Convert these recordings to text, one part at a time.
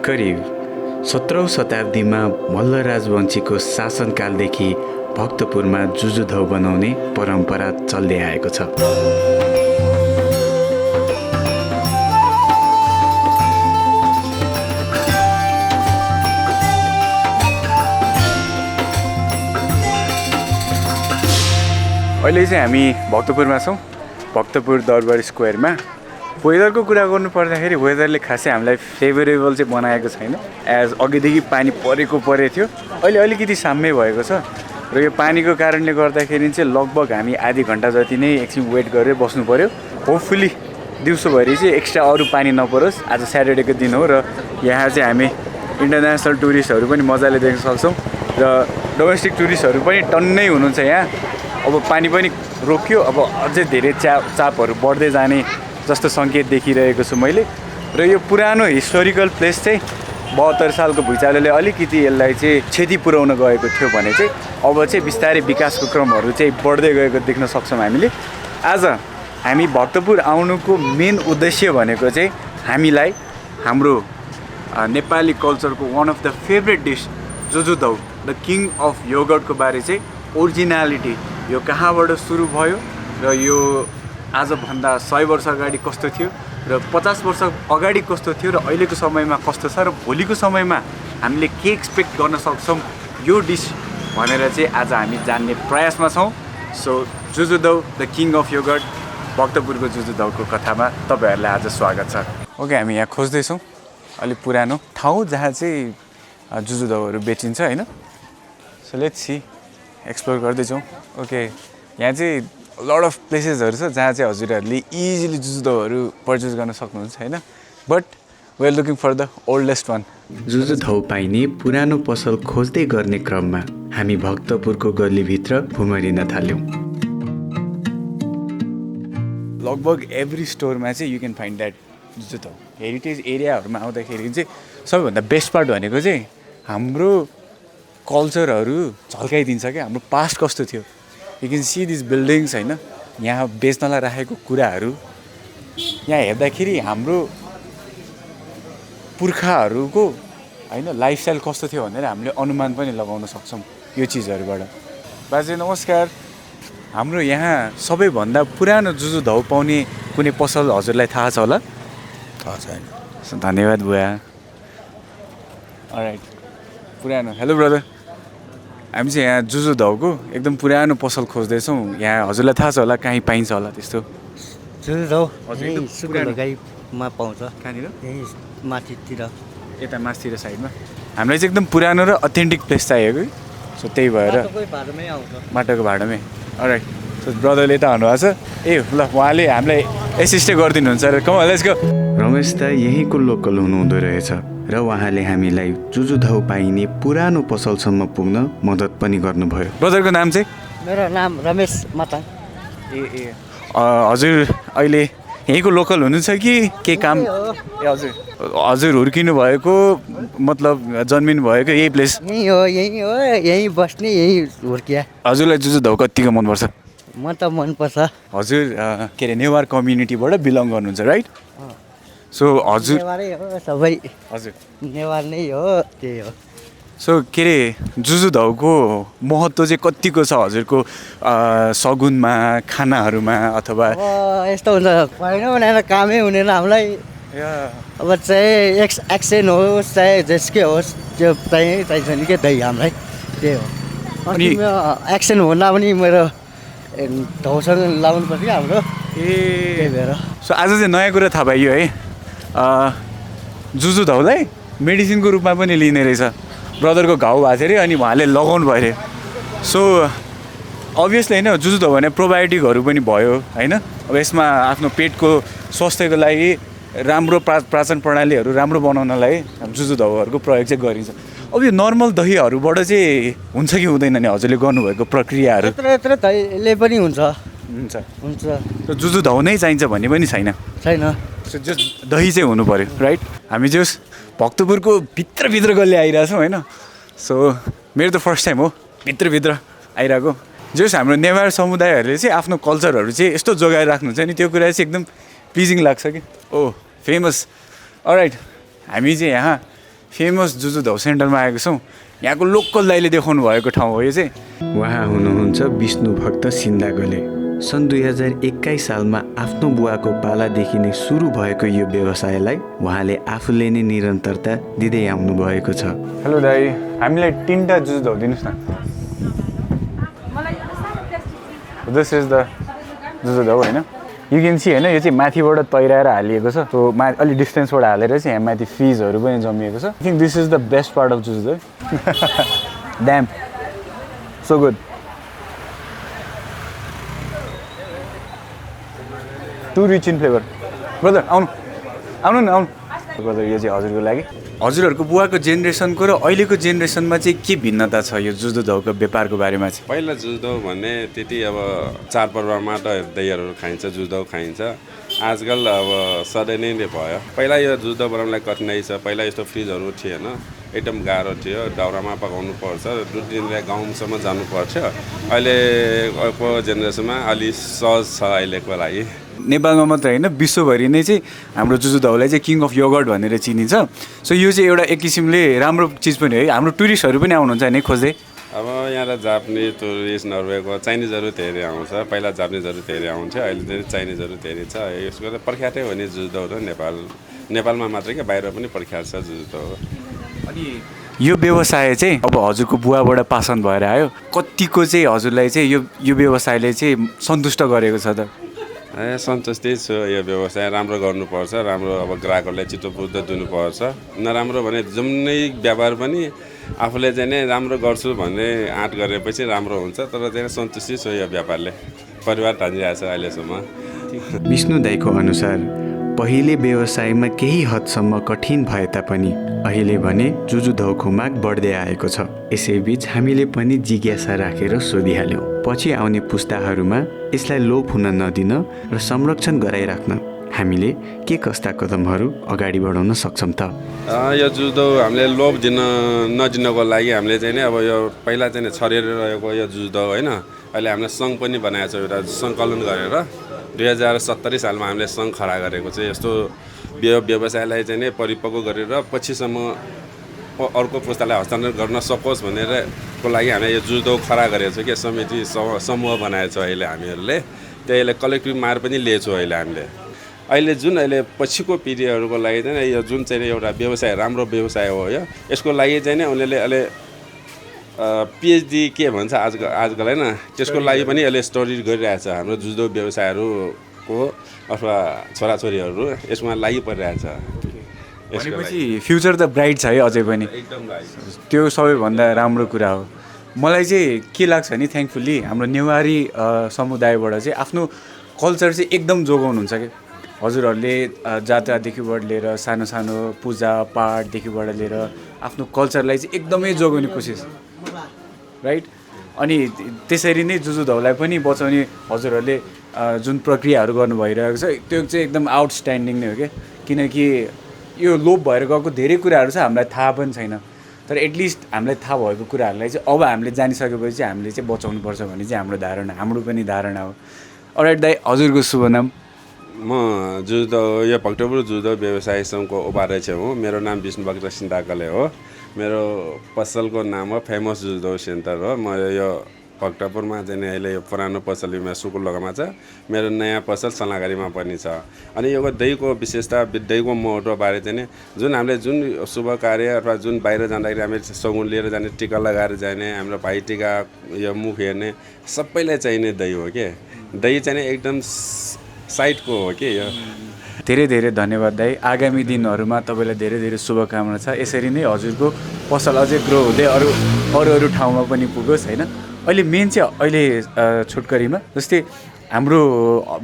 करिब 17औं शताब्दीमा मल्ल राजवंशीको शासनकालदेखि भक्तपुरमा जुजुधौ बनाउने परम्परा चल्दै आएको छ। अहिले चाहिँ हामी भक्तपुरमा छौँ, भक्तपुर दरबार स्क्वायरमा। वेदरको कुरा गर्नु पर्दाखेरि वेदरले खासै हामीलाई फेभरेबल चाहिँ बनाएको छैन। एज अघिदेखि पानी परेको थियो, अहिले अलिकति साम्य भएको छ र यो पानीको कारणले गर्दाखेरि चाहिँ लगभग हामी आधी घन्टा जति नै एकछिन वेट गरेर बस्नु पर्यो। होपफुली दिउँसोभरि चाहिँ एक्स्ट्रा अरू पानी नपरोस्। आज स्याटरडेको दिन हो र यहाँ चाहिँ हामी इन्टरनेसनल टुरिस्टहरू पनि मजाले देख्न सक्छौँ र डोमेस्टिक टुरिस्टहरू पनि टन्नै हुनुहुन्छ यहाँ। अब पानी पनि रोक्यो, अब अझै धेरै चापहरू बढ्दै जाने जस्तो सङ्केत देखिरहेको छु मैले। र यो पुरानो हिस्टोरिकल प्लेस चाहिँ 72 सालको भुइँचालोले अलिकति यसलाई चाहिँ क्षति पुर्याउन गएको थियो भने चाहिँ अब चाहिँ बिस्तारै विकासको क्रमहरू चाहिँ बढ्दै गएको देख्न सक्छौँ हामीले। आज हामी भक्तपुर आउनुको मेन उद्देश्य भनेको चाहिँ हामीलाई हाम्रो नेपाली कल्चरको one of the favourite dish Jujudhau the king of योगर्टको बारे चाहिँ ओरिजिनालिटी, यो कहाँबाट सुरु भयो र यो आजभन्दा 100 वर्ष अगाडि कस्तो थियो र 50 वर्ष अगाडि कस्तो थियो र अहिलेको समयमा कस्तो छ र भोलिको समयमा हामीले के एक्सपेक्ट गर्न सक्छौँ यो डिस भनेर चाहिँ आज हामी जान्ने प्रयासमा छौँ। So Jujudhau the king of yogurt, भक्तपुरको जुजुधौको कथामा तपाईँहरूलाई आज स्वागत छ। ओके, हामी यहाँ खोज्दैछौँ अलिक पुरानो ठाउँ जहाँ चाहिँ जुजुधौहरू बेचिन्छ होइन। सो लेट्स सी, एक्सप्लोर गर्दैछौँ। ओके, यहाँ चाहिँ लड अफ प्लेसेसहरू छ जहाँ चाहिँ हजुरहरूले इजिली जुजुधौहरू पर्चेस गर्न सक्नुहुन्छ होइन। But we are looking for the oldest one. Jujudhau पाइने पुरानो पसल खोज्दै गर्ने क्रममा हामी भक्तपुरको गल्लीभित्र भुमरिन थाल्यौँ। लगभग एभ्री स्टोरमा चाहिँ you can find that Jujudhau. Heritage एरियाहरूमा आउँदाखेरि चाहिँ सबैभन्दा बेस्ट पार्ट भनेको चाहिँ हाम्रो कल्चरहरू झल्काइदिन्छ क्या, हाम्रो पास्ट कस्तो थियो। You can see this buildings होइन, यहाँ बेच्नलाई राखेको कुराहरू यहाँ हेर्दाखेरि हाम्रो पुर्खाहरूको होइन लाइफस्टाइल कस्तो थियो भनेर हामीले अनुमान पनि लगाउन सक्छौँ यो चिजहरूबाट। बाजे नमस्कार, हाम्रो यहाँ सबैभन्दा पुरानो जुजुधौ पाउने कुनै पसल हजुरलाई थाहा छ होला? थाहा छैन। धन्यवाद बुवा। अलराइट, पुरानो। हेलो ब्रदर, हामी चाहिँ यहाँ जुजुधौको एकदम पुरानो पसल खोज्दैछौँ। यहाँ हजुरलाई थाहा छ होला कहीँ पाइन्छ होला त्यस्तो? जुजुधौ सुकुलगाईमा पाउँछ। कहाँनिर? यहीँ माथितिर, यता माथितिर साइडमा। हामीलाई चाहिँ एकदम पुरानो र अथेन्टिक प्लेस चाहिएको कि, सो त्यही भएर भाडामै आउँछ। माटोको भाडामै। अलराइट, सो ब्रदरले त भन्नुभएको छ ए ल उहाँले हामीलाई एसिस्टै गरिदिनुहुन्छ र कम लेट्स गो। रमेश त यहीँको लोकल हुनुहुँदो रहेछ र उहाँले हामीलाई जुजुधौ पाइने पुरानो पसलसम्म पुग्न मद्दत पनि गर्नुभयो। ब्रदरको नाम चाहिँ? मेरो नाम रमेश माताङ। ए हजुर अहिले यहीँको लोकल हुनुहुन्छ कि के काम? ए हजुर, हजुर हुर्किनु भएको मतलब जन्मिनु भएको यही प्लेस? यहीँ हो, यहीँ बस्ने, यहीँ हुर्किया। हजुरलाई जुजुधौ कतिको मनपर्छ? म त मनपर्छ। हजुर के अरे नेवार कम्युनिटीबाट बिलङ गर्नुहुन्छ राइट? सो हजुर नेवारै हो सबै। हजुर नेवार नै हो, त्यही हो। सो के अरे जुजुधौको महत्त्व चाहिँ कतिको छ हजुरको सगुनमा, खानाहरूमा अथवा? अब यस्तो हुन्छ, भएन भनेर कामै हुँदैन हामीलाई। अब चाहे एक्सेन्ट होस् चाहे जेसकै होस्, त्यो चाहिन्छ नि क्या दही हामीलाई, त्यही हो। अनि एक्सेन्ट हुँदा पनि मेरो ढौसँग लाउनु पर्छ क्या हाम्रो, त्यही भएर। सो आज चाहिँ नयाँ कुरा थाहा पाइयो है, जुजुधौलाई मेडिसिनको रूपमा पनि लिने रहेछ। ब्रदरको घाउ भएको थियो अरे, अनि उहाँले लगाउनु भयो अरे। सो अभियसली होइन, जुजुधौ भने प्रोबायोटिकहरू पनि भयो होइन। अब यसमा आफ्नो पेटको स्वास्थ्यको लागि राम्रो पाचन प्रणालीहरू राम्रो बनाउनलाई जुजुधौहरूको प्रयोग चाहिँ गरिन्छ। अब यो नर्मल दहीहरूबाट चाहिँ हुन्छ कि हुँदैन नि हजुरले गर्नुभएको प्रक्रियाहरू? यत्रो दहीले पनि हुन्छ। जुजुधौ नै चाहिन्छ भन्ने पनि छैन? सो जस्ट दही चाहिँ हुनु पऱ्यो राइट। हामी जस भक्तपुरको भित्रभित्र गल्ली आइरहेछौँ होइन। सो मेरो त फर्स्ट टाइम हो भित्रभित्र आइरहेको। जस हाम्रो नेवार समुदायहरूले चाहिँ आफ्नो कल्चरहरू चाहिँ यस्तो जोगाएर राख्नुहुन्छ नि, त्यो कुरा चाहिँ एकदम प्लिजिङ लाग्छ कि। ओ फेमस। अलराइट, हामी चाहिँ यहाँ फेमस जुजु धाउ सेन्टरमा आएको छौँ। यहाँको लोकल दाइले देखाउनु भएको ठाउँ हो यो चाहिँ। उहाँ हुनुहुन्छ विष्णु भक्त सिन्दागोले। सन् 2021 सालमा आफ्नो बुवाको पालादेखि नै सुरु भएको यो व्यवसायलाई उहाँले आफूले नै निरन्तरता दिँदै आउनु भएको छ। हेलो दाइ, हामीलाई 3टा जुजु धाउ दिनुहोस् न। दिस इज द जुजु धाउ होइन, यु क्यान सी होइन, यो चाहिँ माथिबाट तैराएर हालिएको छ। सो अलि डिस्टेन्सबाट हालेर चाहिँ यहाँ माथि फिजहरू पनि जमिएको छ। I think this is the best part of Juju Dhau. Damn so good. Too rich in flavour. Brother आउनु आउनु न आउनु। ब्रदर यो चाहिँ हजुरको लागि। हजुरहरूको बुवाको जेनेरेसनको र अहिलेको जेनेरेसनमा चाहिँ के भिन्नता छ यो जुजु धाउको व्यापारको बारेमा चाहिँ? पहिला जुजु धाउ भन्ने त्यति अब चाडपर्वमा त दहीहरू खाइन्छ, जुजु धाउ खाइन्छ। आजकल अब सधैँ नै भयो। पहिला यो जुजु धाउ बनाउनलाई कठिनाइ छ। पहिला यस्तो फ्रिजहरू थिएन, एकदम गाह्रो थियो। दाउरामा पकाउनु पर्छ, दुई गाउँसम्म जानु पर्छ। अहिलेको जेनेरेसनमा अलि सहज छ अहिलेको लागि। नेपालमा मात्र होइन, विश्वभरि नै चाहिँ हाम्रो जुजु धाउलाई चाहिँ किङ अफ योगर्ट भनेर चिनिन्छ। सो यो चाहिँ एउटा एक किसिमले राम्रो चिज पनि है। हाम्रो टुरिस्टहरू पनि आउनुहुन्छ नि खोज्दै। अब यहाँ त जापानिज टुरिस्ट, नर्वेको चाइनिजहरू धेरै आउँछ। पहिला जापानिजहरू धेरै आउँछ, अहिले चाहिँ चाइनिजहरू धेरै छ। यसको त प्रख्यातै हो नि जुजु धाउ त। नेपालमा मात्रै क्या, बाहिर पनि प्रख्यात छ जुजु धाउ। अनि यो व्यवसाय चाहिँ अब हजुरको बुवाबाट पास अन भएर आयो, कतिको चाहिँ हजुरलाई चाहिँ यो व्यवसायले चाहिँ सन्तुष्ट गरेको छ त? सन्तुष्टि छु। यो व्यवसाय राम्रो गर्नुपर्छ, राम्रो अब ग्राहकहरूलाई चित्त बुझ्दै दिनुपर्छ। नराम्रो भने जुनै व्यापार पनि आफूले चाहिँ नै राम्रो गर्छु भन्ने आँट गरेपछि राम्रो हुन्छ। तर चाहिँ सन्तुष्टि छु यो व्यापारले, परिवार तानिरहेको छ अहिलेसम्म। विष्णु दाइको अनुसार पहिले व्यवसायमा केही हदसम्म कठिन भए तापनि अहिले भने जुजु धाउको माग बढ्दै आएको छ। यसैबीच हामीले पनि जिज्ञासा राखेर सोधिहाल्यौँ, पछि आउने पुस्ताहरूमा यसलाई लोप हुन नदिन र संरक्षण गराइराख्न हामीले के कस्ता कदमहरू अगाडि बढाउन सक्छौँ त? यो जुजु धाउ हामीले लोप नदिनको लागि हामीले चाहिँ नि अब यो पहिला चाहिँ छरिएर रहेको यो जुजु धाउ होइन, अहिले हामीले सङ्घ पनि बनाएको छ। एउटा सङ्कलन गरेर 2070 सालमा हामीले सङ्घ खडा गरेको चाहिँ यस्तो व्यवसायलाई चाहिँ नै परिपक्व गरेर पछिसम्म अर्को पुस्तालाई हस्तान्तरण गर्न सकोस् भनेर को लागि हामीले यो जुजु धाउ खडा गरेको छ कि समिति समूह बनाएको छ अहिले हामीहरूले। त्यसले कलेक्टिभ मार पनि लिएछौँ अहिले जुन अहिले पछिको पिँढीहरूको लागि चाहिँ यो जुन चाहिँ एउटा व्यवसाय राम्रो व्यवसाय हो यो, यसको लागि चाहिँ नि उनीहरूले अहिले पिएचडी के भन्छ आजकल होइन, त्यसको लागि पनि यसले स्टडी गरिरहेछ। हाम्रो जुजु धाउ व्यवसायहरूको अथवा छोराछोरीहरू यसमा लागि परिरहेछ। भनेपछि फ्युचर त ब्राइट छ है अझै पनि। एकदम ब्राइट, त्यो सबैभन्दा राम्रो कुरा हो। मलाई चाहिँ के लाग्छ नि, थ्याङ्कफुल्ली हाम्रो नेवारी समुदायबाट चाहिँ आफ्नो कल्चर चाहिँ एकदम जोगाउनुहुन्छ कि हजुरहरूले। जात्रादेखिबाट लिएर सानो सानो पूजापाठदेखिबाट लिएर आफ्नो कल्चरलाई चाहिँ एकदमै जोगाउने कोसिस, राइट? अनि त्यसरी नै जुजु धाउलाई पनि बचाउने हजुरहरूले जुन प्रक्रियाहरू गर्नु भइरहेको छ त्यो चाहिँ एकदम आउटस्ट्यान्डिङ नै हो क्या। किनकि यो लोप भएर गएको धेरै कुराहरू छ, हामीलाई थाहा पनि छैन। तर एटलिस्ट हामीलाई थाहा भएको कुराहरूलाई चाहिँ अब हामीले जानिसकेपछि चाहिँ हामीले चाहिँ बचाउनुपर्छ भन्ने चाहिँ हाम्रो पनि धारणा हो। अलराइट दाइ, हजुरको शुभ नाम? म जुजु धाउ यो भक्तपुर जुजु धाउ व्यवसाय सङ्घको उपाध्यक्ष हुँ। मेरो नाम विष्णु भक्त सिन्दागोले हो। मेरो पसलको नाम हो फेमस जुजु धाउ सेन्टर हो। म यो भक्तपुरमा चाहिँ अहिले यो पुरानो पसलमा सुकुल्लोमा छ। मेरो नयाँ पसल सलाघारीमा पनि छ। अनि यो दहीको विशेषता, दहीको महत्त्वबारे चाहिँ नि जुन हामीले जुन शुभ कार्य अथवा जुन बाहिर जाँदाखेरि हामीले सगुन लिएर जाने, टिका लगाएर जाने, हाम्रो भाइ टिका यो मुख हेर्ने सबैलाई चाहिने दही हो कि। दही चाहिँ एकदम साइडको हो कि यो। धेरै धेरै धन्यवाद दाइ। आगामी दिनहरूमा तपाईँलाई धेरै धेरै शुभकामना छ। यसरी नै हजुरको पसल अझै ग्रो हुँदै अरू ठाउँमा पनि पुगोस् होइन। अहिले मेन चाहिँ अहिले छोटकरीमा जस्तै हाम्रो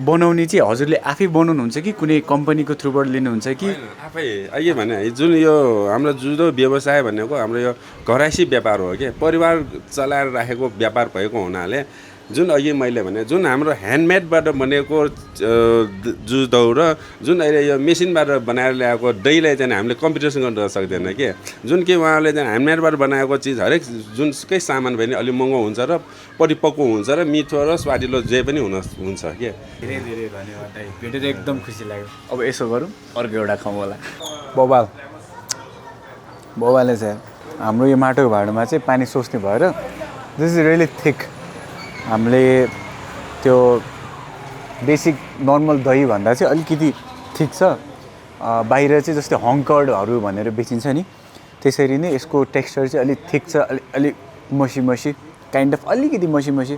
बनाउने चाहिँ हजुरले आफै बनाउनुहुन्छ कि कुनै कम्पनीको थ्रुबाट लिनुहुन्छ कि? आफै अहिले भने जुन यो हाम्रो जुजु धाउ व्यवसाय भनेको हाम्रो यो घरायसी व्यापार हो कि, परिवार चलाएर राखेको व्यापार भएको हुनाले जुन अघि मैले भने जुन हाम्रो ह्यान्डमेडबाट बनेको जुजु धाउ र जुन अहिले यो मेसिनबाट बनाएर ल्याएको दहीलाई चाहिँ हामीले कम्पिटिसन गर्न सक्दैन कि। जुन कि उहाँले चाहिँ ह्यान्डमेडबाट बनाएको चिज हरेक जुनकै सामान भने अलिक महँगो हुन्छ र परिपक्व हुन्छ र मिठो र स्वादिलो जे पनि हुन्छ कि। धेरै धेरै धन्यवाद दाइ, भेटेर एकदम खुसी लाग्यो। अब यसो गरौँ, अर्को एउटा खाउँ होला। बबाल बाउले चाहिँ हाम्रो यो माटोको भाँडोमा चाहिँ पानी सोच्ने भएर दिस इज रियली थिक। हामीले त्यो बेसिक नर्मल दही भन्दा चाहिँ अलिकति थिक छ। बाहिर चाहिँ जस्तै हङकर्डहरू भनेर बेचिन्छ नि त्यसरी नै यसको टेक्सचर चाहिँ अलिक थिक छ, अलिक मसी मसी काइन्ड अफ अलिकति मसी मसी।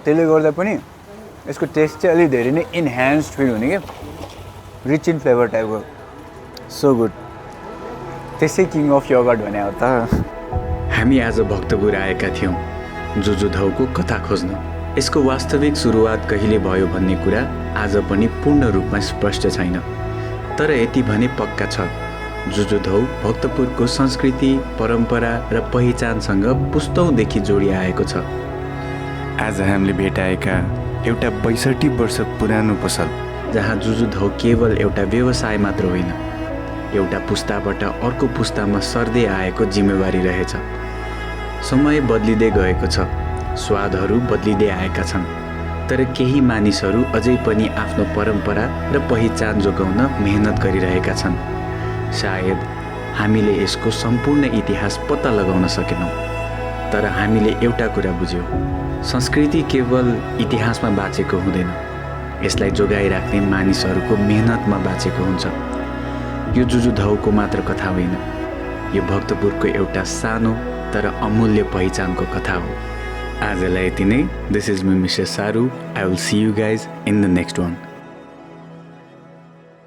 त्यसले गर्दा पनि यसको टेस्ट चाहिँ अलिक धेरै नै इन्हान्स्ड फिल हुने क्या, रिच इन फ्लेभर टाइपको। So good. त्यसै किङ अफ योगर्ट भने हो त। हामी आज भक्तपुर आएका थियौँ जुजुधौको कथा खोज्न। यसको वास्तविक सुरुवात कहिले भयो भन्ने कुरा आज पनि पूर्ण रूपमा स्पष्ट छैन, तर यति भने पक्का छ जुजुधौ भक्तपुरको संस्कृति, परम्परा र पहिचानसँग पुस्तौँदेखि जोडिआएको छ। आज हामीले भेटाएका एउटा 62 वर्ष पुरानो पसल जहाँ जुजुधौ केवल एउटा व्यवसाय मात्र होइन, एउटा पुस्ताबाट अर्को पुस्तामा सर्दै आएको जिम्मेवारी रहेछ। समय बदलिँदै गएको छ, स्वादहरू बदलिँदै आएका छन्, तर केही मानिसहरू अझै पनि आफ्नो परम्परा र पहिचान जोगाउन मेहनत गरिरहेका छन्। सायद हामीले यसको सम्पूर्ण इतिहास पत्ता लगाउन सकेनौँ, तर हामीले एउटा कुरा बुझ्यौँ, संस्कृति केवल इतिहासमा बाँचेको हुँदैन, यसलाई जोगाइराख्ने मानिसहरूको मेहनतमा बाँचेको हुन्छ। यो जुजुधौको मात्र कथा होइन, यो भक्तपुरको एउटा सानो तर अमूल्य पहिचानको कथा हो। आजलाई यति नै। दिस इज मी मिस्टर सारू। I will see you guys in the next one.